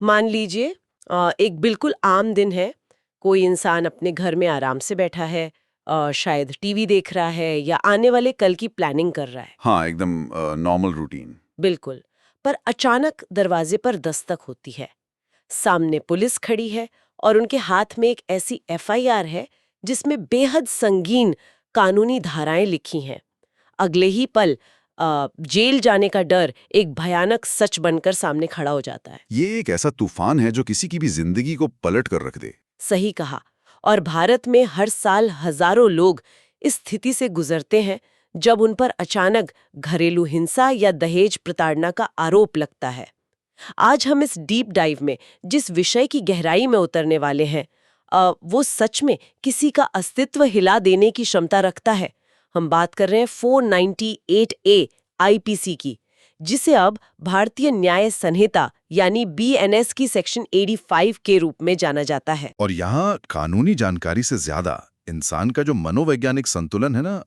मान लीजिए एक बिल्कुल आम दिन है। कोई इंसान अपने घर में आराम से बैठा है, शायद टीवी देख रहा है या आने वाले कल की प्लानिंग कर रहा है। हाँ, एकदम नॉर्मल रूटीन। बिल्कुल। पर अचानक दरवाजे पर दस्तक होती है। सामने पुलिस खड़ी है और उनके हाथ में एक ऐसी एफआईआर है जिसमें बेहद संगीन कानूनी धाराएं लिखी हैं। अगले ही पल जेल जाने का डर एक भयानक सच बनकर सामने खड़ा हो जाता है। ये एक ऐसा तूफान है जो किसी की भी जिंदगी को पलट कर रख दे। सही कहा। और भारत में हर साल हजारों लोग इस स्थिति से गुजरते हैं जब उन पर अचानक घरेलू हिंसा या दहेज प्रताड़ना का आरोप लगता है। आज हम इस डीप डाइव में जिस विषय की गहराई में उतरने वाले हैं, वो सच में किसी का अस्तित्व हिला देने की क्षमता रखता है। हम बात कर रहे हैं 498A आईपीसी की, जिसे अब भारतीय न्याय संहिता यानी बीएनएस की सेक्शन 85 के रूप में जाना जाता है। और यहाँ कानूनी जानकारी से ज्यादा इंसान का जो मनोवैज्ञानिक संतुलन है ना,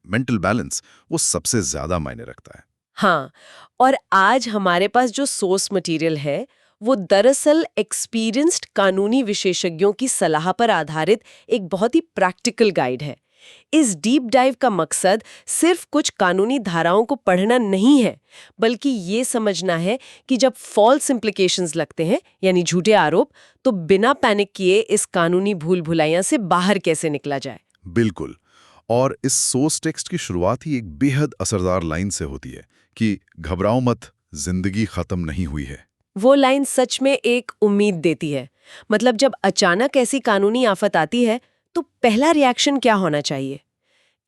मेंटल बैलेंस, वो सबसे ज्यादा मायने रखता है। हाँ, और आज हमारे पास जो सोर्स मटेरियल है वो दरअसल एक्सपीरियंस्ड कानूनी विशेषज्ञों की सलाह पर आधारित एक बहुत ही प्रैक्टिकल गाइड है। इस डीप डाइव का मकसद सिर्फ कुछ कानूनी धाराओं को पढ़ना नहीं है, बल्कि ये समझना है कि जब फॉल्स इम्प्लीकेशंस लगते हैं यानी झूठे आरोप, तो बिना पैनिक किए इस कानूनी भूल भुलैया से बाहर कैसे निकला जाए। बिल्कुल। और इस सोर्स टेक्स्ट की शुरुआत ही एक बेहद असरदार लाइन से होती है कि घबराओ मत, जिंदगी खत्म नहीं हुई है। वो लाइन सच में एक उम्मीद देती है। मतलब जब अचानक ऐसी कानूनी आफत आती है तो पहला रिएक्शन क्या होना चाहिए।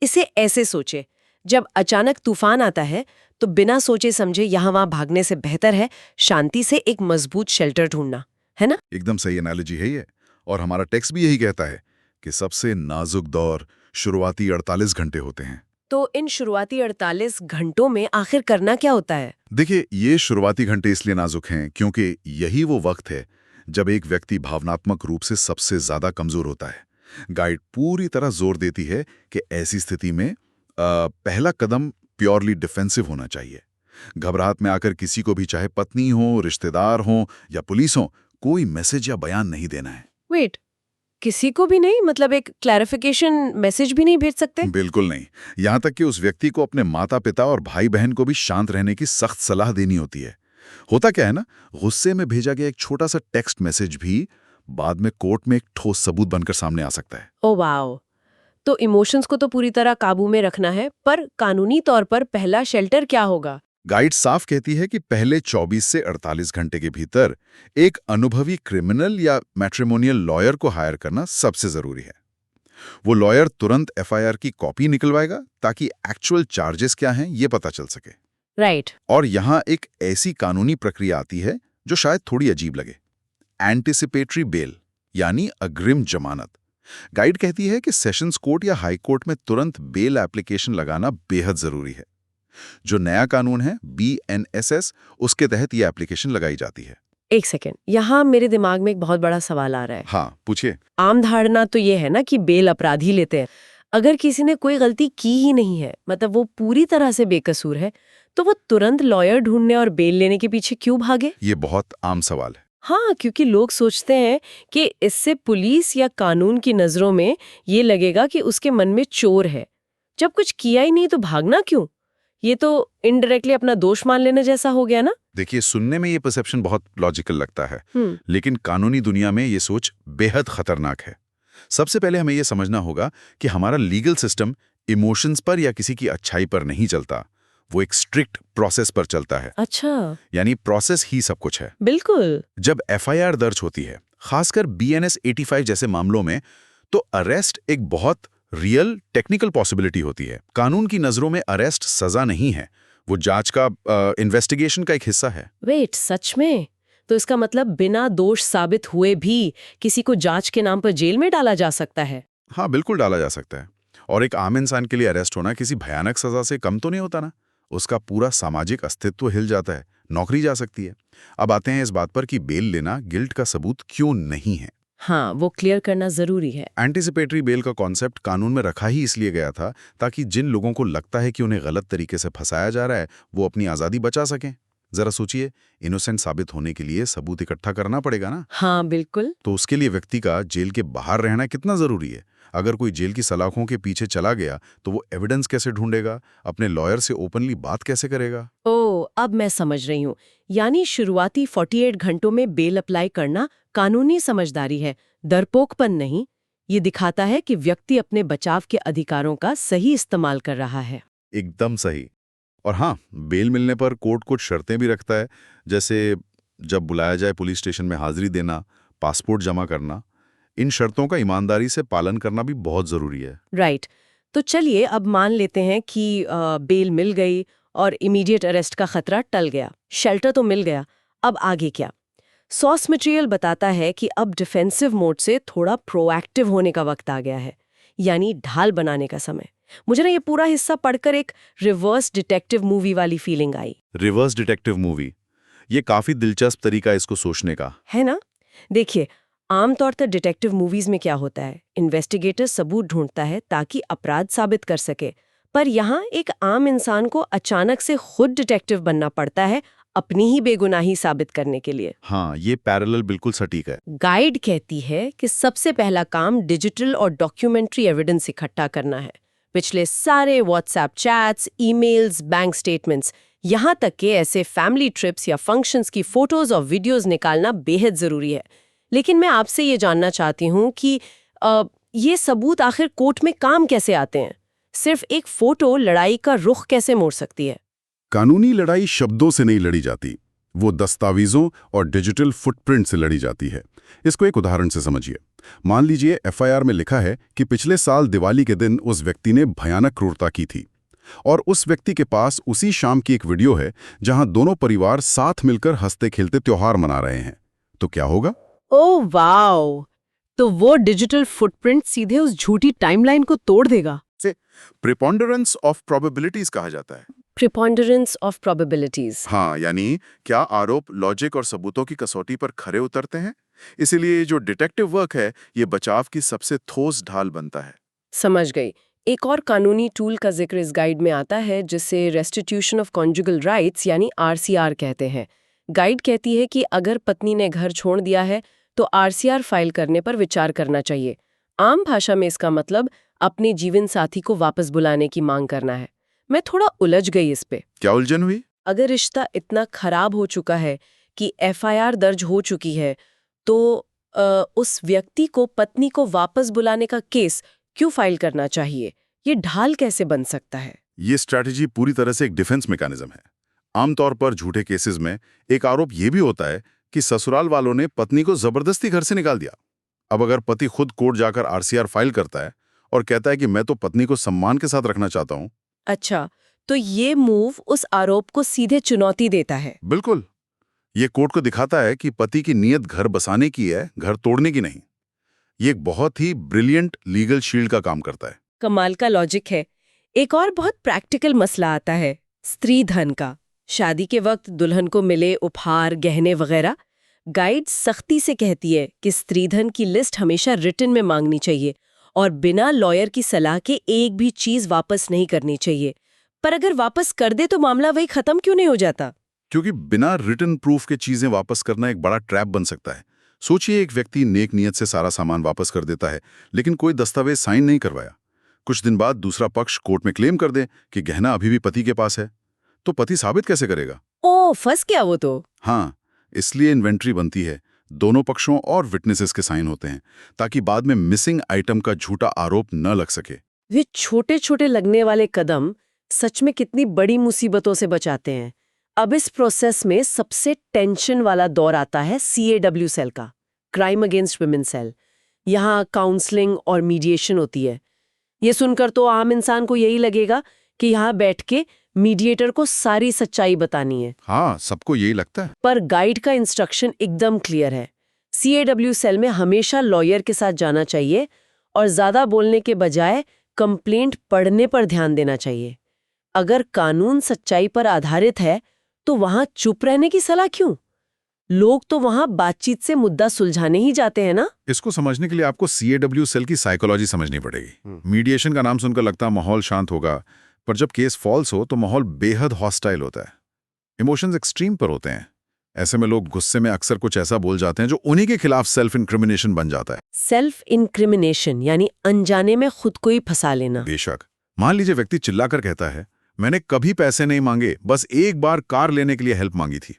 इसे ऐसे सोचे, जब अचानक तूफान आता है तो बिना सोचे समझे यहाँ वहां भागने से बेहतर है शांति से एक मजबूत शेल्टर ढूंढना, है ना। एकदम सही एनालॉजी है ये। और हमारा टेक्स्ट भी यही कहता है कि सबसे नाजुक दौर शुरुआती 48 घंटे होते हैं। तो इन शुरुआती 48 घंटों में आखिर करना क्या होता है। देखिए, ये शुरुआती घंटे इसलिए नाजुक हैं क्योंकि यही वो वक्त है जब एक व्यक्ति भावनात्मक रूप से सबसे ज्यादा कमजोर होता है। गाइड पूरी तरह जोर देती है कि ऐसी स्थिति में पहला कदम प्योरली डिफेंसिव होना चाहिए। घबराहट में आकर किसी को भी, चाहे पत्नी हो, रिश्तेदार हो या पुलिस हो, कोई मैसेज या बयान नहीं देना है। वेट, किसी को भी नहीं? मतलब एक क्लैरिफिकेशन मैसेज भी नहीं भेज सकते? बिल्कुल नहीं। यहां तक कि उस व्यक्ति को अपने माता पिता और भाई बहन को भी शांत रहने की सख्त सलाह देनी होती है। होता क्या है ना, गुस्से में भेजा गया एक छोटा सा टेक्स्ट मैसेज भी बाद में कोर्ट में एक ठोस सबूत बनकर सामने आ सकता है। Oh wow. तो इमोशंस को तो पूरी तरह काबू में रखना है, पर कानूनी तौर पर पहला शेल्टर क्या होगा। गाइड साफ कहती है कि पहले 24 से 48 घंटे के भीतर एक अनुभवी क्रिमिनल या मैट्रिमोनियल लॉयर को हायर करना सबसे जरूरी है। वो लॉयर तुरंत एफआईआर की कॉपी निकलवाएगा ताकि एक्चुअल चार्जेस क्या हैं ये पता चल सके। राइट। और यहाँ एक ऐसी कानूनी प्रक्रिया आती है जो शायद थोड़ी अजीब लगे, एंटिसिपेटरी बेल यानी अग्रिम जमानत। गाइड कहती है कि सेशंस कोर्ट या हाई कोर्ट में तुरंत बेल एप्लीकेशन लगाना बेहद जरूरी है। जो नया कानून है बीएनएसएस, उसके तहत ये एप्लीकेशन लगाई जाती है। एक सेकेंड, यहाँ मेरे दिमाग में एक बहुत बड़ा सवाल आ रहा है। हाँ, पूछिए। आम धारणा तो ये है ना कि बेल अपराधी लेते हैं। अगर किसी ने कोई गलती की ही नहीं है, मतलब वो पूरी तरह से बेकसूर है, तो वो तुरंत लॉयर ढूंढने और बेल लेने के पीछे क्यों भागे। ये बहुत आम सवाल है। हाँ, क्योंकि लोग सोचते हैं कि इससे पुलिस या कानून की नजरों में ये लगेगा कि उसके मन में चोर है। जब कुछ किया ही नहीं तो भागना क्यों। ये तो इनडायरेक्टली अपना दोष मान लेने जैसा हो गया ना। देखिए, सुनने में ये परसेप्शन बहुत लॉजिकल लगता है, हम्म। लेकिन कानूनी दुनिया में ये सोच बेहद खतरनाक है। सबसे पहले हमें ये समझना होगा कि हमारा लीगल सिस्टम इमोशंस पर या किसी की अच्छाई पर नहीं चलता, वो एक स्ट्रिक्ट प्रोसेस पर चलता है। अच्छा। यानी प्रोसेस ही सब कुछ है। बिल्कुल। जब एफआईआर दर्ज होती है, खासकर बीएनएस 85 जैसे मामलों में, तो अरेस्ट एक बहुत रियल टेक्निकल पॉसिबिलिटी होती है। कानून की नजरों में अरेस्ट सजा नहीं है, वो जांच का, इन्वेस्टिगेशन का एक हिस्सा है। वेट, सच में? तो इसका मतलब बिना दोष साबित हुए भी किसी को जांच के नाम पर जेल में डाला जा सकता है। हाँ, बिल्कुल डाला जा सकता है। और एक आम इंसान के लिए अरेस्ट होना किसी भयानक सजा से कम तो नहीं होता ना। उसका पूरा सामाजिक अस्तित्व हिल जाता है, नौकरी जा सकती है। अब आते हैं इस बात पर कि बेल लेना गिल्ट का सबूत क्यों नहीं है। हाँ, वो क्लियर करना जरूरी है। एंटिसिपेटरी बेल का कॉन्सेप्ट कानून में रखा ही इसलिए गया था ताकि जिन लोगों को लगता है कि उन्हें गलत तरीके से फंसाया जा रहा है, वो अपनी आज़ादी बचा सकें। जरा सोचिए, इनोसेंट साबित होने के लिए सबूत इकट्ठा करना पड़ेगा ना। हाँ बिल्कुल। तो उसके लिए व्यक्ति का जेल के बाहर रहना कितना जरूरी है। अगर कोई जेल की सलाखों के पीछे चला गया तो वो एविडेंस कैसे ढूंढेगा, अपने लॉयर से ओपनली बात कैसे करेगा। अब मैं समझ रही हूँ। यानी शुरुआती 48 घंटों में बेल अप्लाई करना कानूनी समझदारी है, डरपोकपन नहीं। ये दिखाता है कि व्यक्ति अपने बचाव के अधिकारों का सही इस्तेमाल कर रहा है। एकदम सही। और हाँ, बेल मिलने पर कोर्ट कुछ शर्तें भी रखता है, जैसे जब बुलाया जाए पुलिस स्टेशन में हाजिरी देना, पासपोर्ट जमा करना। इन शर्तों का ईमानदारी से पालन करना भी बहुत जरूरी है। राइट। तो चलिए अब मान लेते हैं कि बेल मिल गई और इमीडिएट अरेस्ट का खतरा टल गया, शेल्टर तो मिल गया। अब आगे क्या? सोर्स मटेरियल बताता है कि अब डिफेंसिव मोड से थोड़ा प्रोएक्टिव होने का वक्त आ गया है, यानी ढाल बनाने का समय। मुझे ना ये पूरा हिस्सा पढ़कर एक रिवर्स डिटेक्टिव मूवी वाली फीलिंग आई। रिवर्स डिटेक्टिव मूवी, ये काफी दिलचस्प तरीका है इसको सोचने का। है ना? देखिए, आमतौर पर डिटेक्टिव मूवीज में क्या होता है, इन्वेस्टिगेटर सबूत ढूंढता है ताकि अपराध साबित कर सके। पर यहाँ एक आम इंसान को अचानक से खुद डिटेक्टिव बनना पड़ता है अपनी ही बेगुनाही साबित करने के लिए। हाँ, ये पैरेलल बिल्कुल सटीक है। गाइड कहती है कि सबसे पहला काम डिजिटल और डॉक्यूमेंट्री एविडेंस इकट्ठा करना है। पिछले सारे WhatsApp chats, emails, bank statements, यहाँ तक कि ऐसे फैमिली ट्रिप्स या फंक्शंस की फोटोज और वीडियोस निकालना बेहद जरूरी है। लेकिन मैं आपसे ये जानना चाहती हूँ कि ये सबूत आखिर कोर्ट में काम कैसे आते हैं? सिर्फ एक फोटो लड़ाई का रुख कैसे मोड़ सकती है? कानूनी लड़ाई शब्दों से नहीं लड़ी जाती, वो दस्तावेजों और डिजिटल फुटप्रिंट से लड़ी जाती है। इसको एक उदाहरण से समझिए। मान लीजिए एफआईआर में लिखा है कि पिछले साल दिवाली के दिन उस व्यक्ति ने भयानक क्रूरता की थी, और उस व्यक्ति के पास उसी शाम की एक वीडियो है जहां दोनों परिवार साथ मिलकर हंसते खेलते त्योहार मना रहे हैं। तो क्या होगा? Oh wow! तो वो डिजिटल फुटप्रिंट सीधे उस झूठी टाइमलाइन को तोड़ देगा। प्रिपोंडरेंस ऑफ प्रोबेबिलिटीज कहा जाता है। प्रिपोंडरेंस ऑफ प्रोबेबिलिटीज। हाँ, यानी क्या आरोप लॉजिक और सबूतों की कसौटी पर खरे उतरते हैं। इसीलिए जो डिटेक्टिव वर्क है, ये बचाव की सबसे ठोस ढाल बनता है। समझ गई। एक और कानूनी टूल का जिक्र इस गाइड में आता है जिसे रेस्टिट्यूशन ऑफ कॉन्जुगल राइट्स यानी आरसीआर कहते हैं। गाइड कहती है कि अगर पत्नी ने घर छोड़ दिया है तो आरसीआर फाइल करने पर विचार करना चाहिए। आम भाषा में इसका मतलब अपने जीवन साथी को वापस बुलाने की मांग करना है। मैं थोड़ा उलझ गई इस पे। क्या उलझन हुई? अगर रिश्ता इतना खराब हो चुका है कि एफआईआर दर्ज हो चुकी है, तो उस व्यक्ति को पत्नी को वापस बुलाने का केस क्यों फाइल करना चाहिए? ये ढाल कैसे बन सकता है? ये स्ट्रैटेजी पूरी तरह से एक डिफेंस मैकेनिज्म है। आमतौर पर झूठे केसेस में एक आरोप ये भी होता है कि ससुराल वालों ने पत्नी को जबरदस्ती घर से निकाल दिया। अब अगर पति खुद कोर्ट जाकर आरसीआर फाइल करता है और कहता है कि मैं तो पत्नी को सम्मान के साथ रखना चाहता हूं। अच्छा, तो ये मूव उस आरोप को सीधे चुनौती देता है। बिल्कुल। ये कोर्ट को दिखाता है कि पति की नीयत घर बसाने की है, घर तोड़ने की नहीं। ये एक बहुत ही ब्रिलियंट लीगल शील्ड का काम करता है। कमाल का लॉजिक है। एक और बहुत प्रैक्टिकल मसला आता है, स्त्री धन का। शादी के वक्त दुल्हन को मिले उपहार, गहने वगैरह। गाइड सख्ती से कहती है कि स्त्री धन की लिस्ट हमेशा रिटन में मांगनी चाहिए और बिना लॉयर की सलाह के एक भी चीज वापस नहीं करनी चाहिए। पर अगर वापस कर दे तो मामला वही खत्म क्यों नहीं हो जाता? क्योंकि बिना रिटन प्रूफ के चीजें वापस करना एक बड़ा ट्रैप बन सकता है। सोचिए, एक व्यक्ति नेक नियत से सारा सामान वापस कर देता है, लेकिन कोई दस्तावेज साइन नहीं करवाया। कुछ दिन बाद दूसरा पक्ष कोर्ट में क्लेम कर दे कि गहना अभी भी पति के पास है, तो पति साबित कैसे करेगा? ओ, फंस गया वो तो। हाँ, इसलिए इन्वेंट्री बनती है। दोनों पक्षों और विटनेसेस के साइन होते हैं ताकि बाद में मिसिंग आइटम का झूठा आरोप न लग सके। वे छोटे छोटे लगने वाले कदम सच में कितनी बड़ी मुसीबतों से बचाते हैं। अब इस प्रोसेस में सबसे टेंशन वाला दौर आता है CAW सेल का, क्राइम अगेंस्ट वुमेन सेल। यहाँ काउंसलिंग और मीडिएशन होती है। ये सुनकर तो आम इंसान को यही लगेगा कि यहाँ बैठ के मीडिएटर को सारी सच्चाई बतानी है। हाँ, सबको यही लगता है। पर गाइड का इंस्ट्रक्शन एकदम क्लियर है। CAW सेल में हमेशा लॉयर के साथ जाना चाहिए और ज्यादा बोलने के बजाय कंप्लेंट पढ़ने पर ध्यान देना चाहिए। अगर कानून सच्चाई पर आधारित है तो वहां चुप रहने की सलाह क्यों? लोग तो वहां बातचीत से मुद्दा सुलझाने ही जाते हैं ना। इसको समझने के लिए आपको CAW सेल की साइकोलॉजी समझनी पड़ेगी। मीडिएशन का नाम सुनकर लगता है माहौल शांत होगा, पर जब केस फॉल्स हो तो माहौल बेहद हॉस्टाइल होता है। इमोशंस एक्सट्रीम पर होते हैं। ऐसे में लोग गुस्से में अक्सर कुछ ऐसा बोल जाते हैं जो उन्हीं के खिलाफ सेल्फ इंक्रिमिनेशन बन जाता है। सेल्फ इंक्रिमिनेशन यानी अनजाने में खुद को ही फंसा लेना। बेशक, मान लीजिए व्यक्ति चिल्लाकर कहता है, मैंने कभी पैसे नहीं मांगे, बस एक बार कार लेने के लिए हेल्प मांगी थी।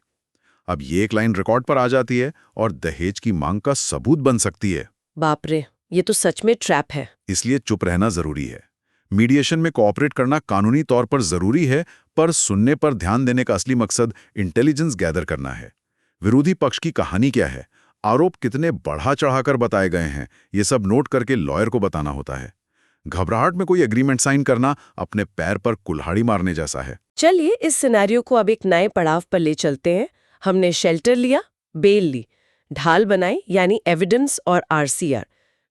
अब ये एक लाइन रिकॉर्ड पर आ जाती है और दहेज की मांग का सबूत बन सकती है। बाप रे, ये तो सच में ट्रैप है। इसलिए चुप रहना जरूरी है। मीडिएशन में कोऑपरेट करना कानूनी तौर पर जरूरी है, पर सुनने पर ध्यान देने का असली मकसद इंटेलिजेंस गैदर करना है। विरोधी पक्ष की कहानी क्या है, आरोप कितने बढ़ा चढ़ाकर बताए गए हैं, ये सब नोट करके लॉयर को बताना होता है। घबराहट में कोई एग्रीमेंट साइन करना अपने पैर पर कुल्हाड़ी मारने जैसा है। चलिए इस सिनेरियो को अब एक नए पड़ाव पर ले चलते हैं। हमने शेल्टर लिया, बेल ली, ढाल बनाई यानी एविडेंस और आरसीआर।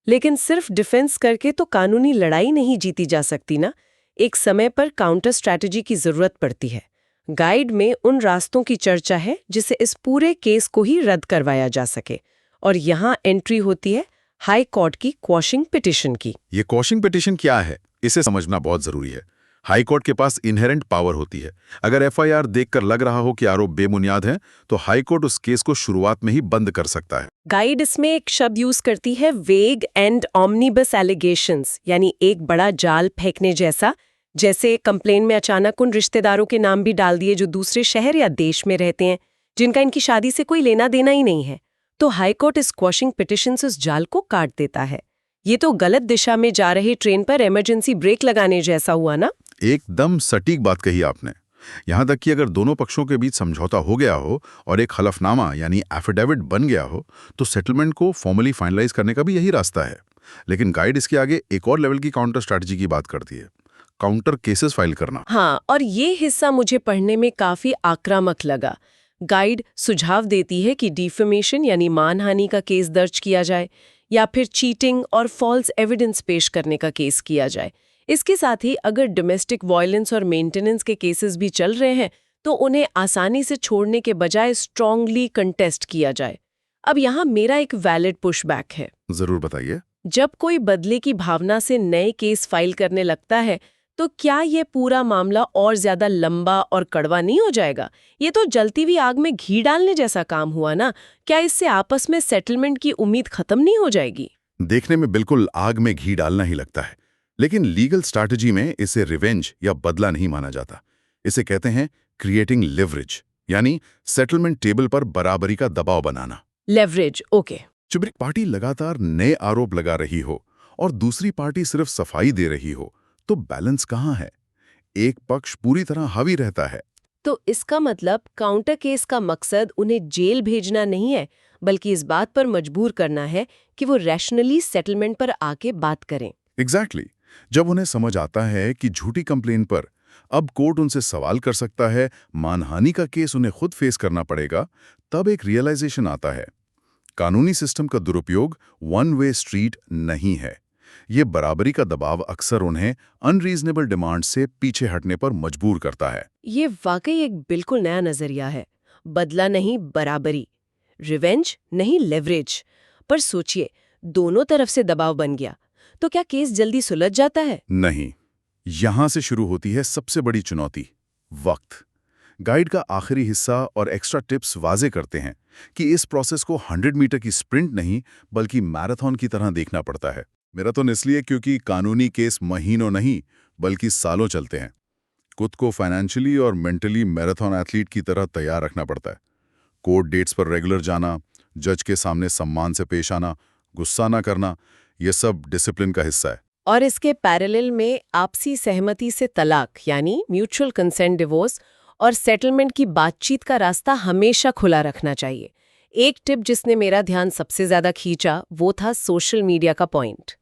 लेकिन सिर्फ डिफेंस करके तो कानूनी लड़ाई नहीं जीती जा सकती ना। एक समय पर काउंटर स्ट्रैटेजी की जरूरत पड़ती है। गाइड में उन रास्तों की चर्चा है जिससे इस पूरे केस को ही रद्द करवाया जा सके। और यहाँ एंट्री होती है हाई कोर्ट की क्वॉशिंग पिटिशन की। ये क्वॉशिंग पिटिशन क्या है, इसे समझना बहुत जरूरी है। हाई कोर्ट के पास इनहेरेंट पावर होती है। अगर एफआईआर देखकर लग रहा हो कि आरोप बेबुनियाद हैं, तो हाई कोर्ट उस केस को शुरुआत में ही बंद कर सकता है। गाइड इसमें एक शब्द यूज करती है, वेग एंड ऑमनीबस एलिगेशंस, यानी एक बड़ा जाल फेंकने जैसा। जैसे कंप्लेन में अचानक उन रिश्तेदारों के नाम भी डाल दिए जो दूसरे शहर या देश में रहते हैं, जिनका इनकी शादी से कोई लेना देना ही नहीं है। तो हाई कोर्ट इस क्वॉशिंग पिटिशन से उस जाल को काट देता है। ये तो गलत दिशा में जा रहे ट्रेन पर इमरजेंसी ब्रेक लगाने जैसा हुआ ना। एकदम सटीक बात कही आपने। यहां तक कि अगर दोनों पक्षों के बीच समझौता हो गया हो और एक हलफनामा यानी एफिडेविट बन गया हो, तो सेटलमेंट को फॉर्मली फाइनलाइज करने का भी यही रास्ता है। लेकिन गाइड इसके आगे एक और लेवल की काउंटर स्ट्रैटेजी की बात करती है, काउंटर केसेस फाइल करना। हाँ, और ये हिस्सा मुझे पढ़ने में काफी आक्रामक लगा। गाइड सुझाव देती है कि डिफेमेशन यानी मानहानि का केस दर्ज किया जाए या फिर चीटिंग और फॉल्स एविडेंस पेश करने का केस किया जाए। इसके साथ ही अगर डोमेस्टिक वायलेंस और मेंटेनेंस के केसेस भी चल रहे हैं तो उन्हें आसानी से छोड़ने के बजाय स्ट्रांगली कंटेस्ट किया जाए। अब यहाँ मेरा एक वैलिड पुशबैक है। जरूर बताइए। जब कोई बदले की भावना से नए केस फाइल करने लगता है तो क्या ये पूरा मामला और ज्यादा लंबा और कड़वा नहीं हो जाएगा? ये तो जलती हुई आग में घी डालने जैसा काम हुआ ना। क्या इससे आपस में सेटलमेंट की उम्मीद खत्म नहीं हो जाएगी? देखने में बिल्कुल आग में घी डालना ही लगता है, लेकिन लीगल स्ट्रैटेजी में इसे रिवेंज या बदला नहीं माना जाता। इसे कहते हैं क्रिएटिंग लिवरेज, यानी सेटलमेंट टेबल पर बराबरी का दबाव बनाना। Leverage, okay. जब एक पार्टी लगातार नए आरोप लगा रही हो और दूसरी पार्टी सिर्फ सफाई दे रही हो, तो बैलेंस कहाँ है? एक पक्ष पूरी तरह हावी रहता है। तो इसका मतलब काउंटर केस का मकसद उन्हें जेल भेजना नहीं है, बल्कि इस बात पर मजबूर करना है कि वो रैशनली सेटलमेंट पर आके बात करें। एग्जैक्टली। जब उन्हें समझ आता है कि झूठी कंप्लेन पर अब कोर्ट उनसे सवाल कर सकता है, मानहानि का केस उन्हें खुद फेस करना पड़ेगा, तब एक रियलाइजेशन आता है, कानूनी सिस्टम का दुरुपयोग वन वे स्ट्रीट नहीं है। ये बराबरी का दबाव अक्सर उन्हें अनरीजनेबल डिमांड से पीछे हटने पर मजबूर करता है। ये वाकई एक बिल्कुल नया नजरिया है। बदला नहीं बराबरी, रिवेंज नहीं लेवरेज। पर सोचिए, दोनों तरफ से दबाव बन गया तो क्या केस जल्दी सुलझ जाता है? नहीं, यहां से शुरू होती है सबसे बड़ी चुनौती, वक्त। गाइड का आखिरी हिस्सा और एक्स्ट्रा टिप्स वाजे करते हैं कि इस प्रोसेस को 100 मीटर की स्प्रिंट नहीं बल्कि मैराथन की तरह देखना पड़ता है। मैराथन इसलिए क्योंकि कानूनी केस महीनों नहीं बल्कि सालों चलते हैं। खुद को फाइनेंशियली और मेंटली मैराथन एथलीट की तरह तैयार रखना पड़ता है। कोर्ट डेट्स पर रेगुलर जाना, जज के सामने सम्मान से पेश आना, गुस्सा ना करना, यह सब डिसिप्लिन का हिस्सा है। और इसके पैरेलल में आपसी सहमति से तलाक यानी म्यूचुअल कंसेंट डिवोर्स और सेटलमेंट की बातचीत का रास्ता हमेशा खुला रखना चाहिए। एक टिप जिसने मेरा ध्यान सबसे ज्यादा खींचा वो था सोशल मीडिया का पॉइंट।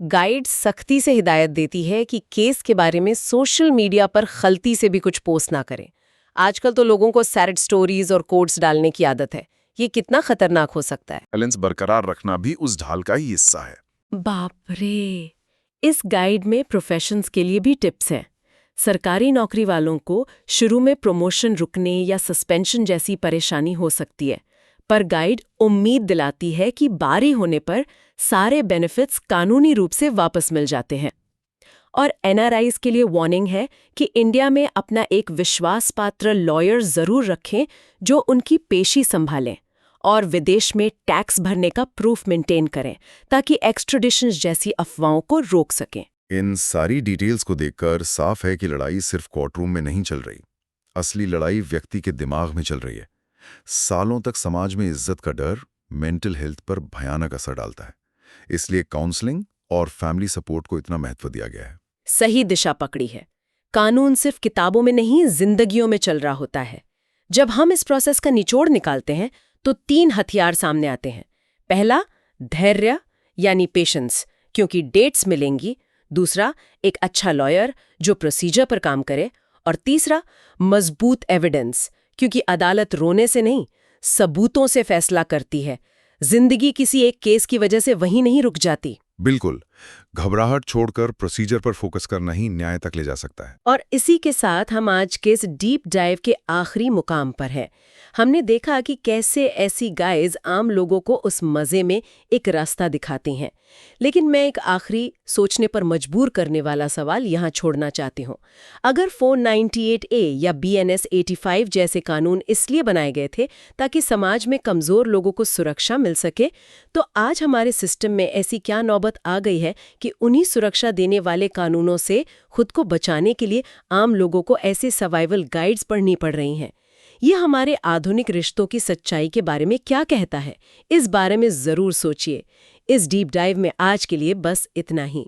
गाइड सख्ती से हिदायत देती है कि केस के बारे में सोशल मीडिया पर खलती से भी कुछ पोस्ट ना करें। आजकल तो लोगों को सैड स्टोरीज और कोट्स डालने की आदत है। ये कितना खतरनाक हो सकता है? बैलेंस बरकरार रखना भी उस ढाल का ही हिस्सा है। बाप रे! इस गाइड में प्रोफेशंस के लिए भी टिप्स हैं। सरकारी नौकरी वालों को शुरू में प्रमोशन रुकने या सस्पेंशन जैसी परेशानी हो सकती है, पर गाइड उम्मीद दिलाती है कि बारी होने पर सारे बेनिफिट्स कानूनी रूप से वापस मिल जाते हैं। और एनआरआईज के लिए वार्निंग है कि इंडिया में अपना एक विश्वास पात्र लॉयर जरूर रखें जो उनकी पेशी संभालें और विदेश में टैक्स भरने का प्रूफ मेंटेन करें ताकि एक्स्ट्रेडिशन जैसी अफवाहों को रोक सकें। इन सारी डिटेल्स को देखकर साफ है कि लड़ाई सिर्फ कोर्टरूम में नहीं चल रही। असली लड़ाई व्यक्ति के दिमाग में चल रही है। सालों तक समाज में इज्जत का डर मेंटल हेल्थ पर भयानक असर डालता है। इसलिए काउंसलिंग और फैमिली सपोर्ट को इतना महत्व दिया गया है। सही दिशा पकड़ी है। कानून सिर्फ किताबों में नहीं, जिंदगियों में चल रहा होता है। जब हम इस प्रोसेस का निचोड़ निकालते हैं तो 3 हथियार सामने आते हैं। पहला, धैर्य यानी पेशेंस, क्योंकि डेट्स मिलेंगी। दूसरा, एक अच्छा लॉयर जो प्रोसीजर पर काम करे। और तीसरा, मजबूत एविडेंस, क्योंकि अदालत रोने से नहीं, सबूतों से फैसला करती है। जिंदगी किसी एक केस की वजह से वहीं नहीं रुक जाती। बिल्कुल, घबराहट छोड़कर प्रोसीजर पर फोकस करना ही न्याय तक ले जा सकता है। और इसी के साथ हम आज के इस डीप डाइव के आखिरी मुकाम पर हैं। हमने देखा कि कैसे ऐसी गाइज आम लोगों को उस मजे में एक रास्ता दिखाती हैं। लेकिन मैं एक आखिरी सोचने पर मजबूर करने वाला सवाल यहाँ छोड़ना चाहती हूँ। अगर 498A या BNS 85 जैसे कानून इसलिए बनाए गए थे ताकि समाज में कमजोर लोगों को सुरक्षा मिल सके, तो आज हमारे सिस्टम में ऐसी क्या नौबत आ गई है कि उन्हीं सुरक्षा देने वाले कानूनों से खुद को बचाने के लिए आम लोगों को ऐसे सर्वाइवल गाइड्स पढ़नी पड़ रही हैं। ये हमारे आधुनिक रिश्तों की सच्चाई के बारे में क्या कहता है? इस बारे में जरूर सोचिए। इस डीप डाइव में आज के लिए बस इतना ही।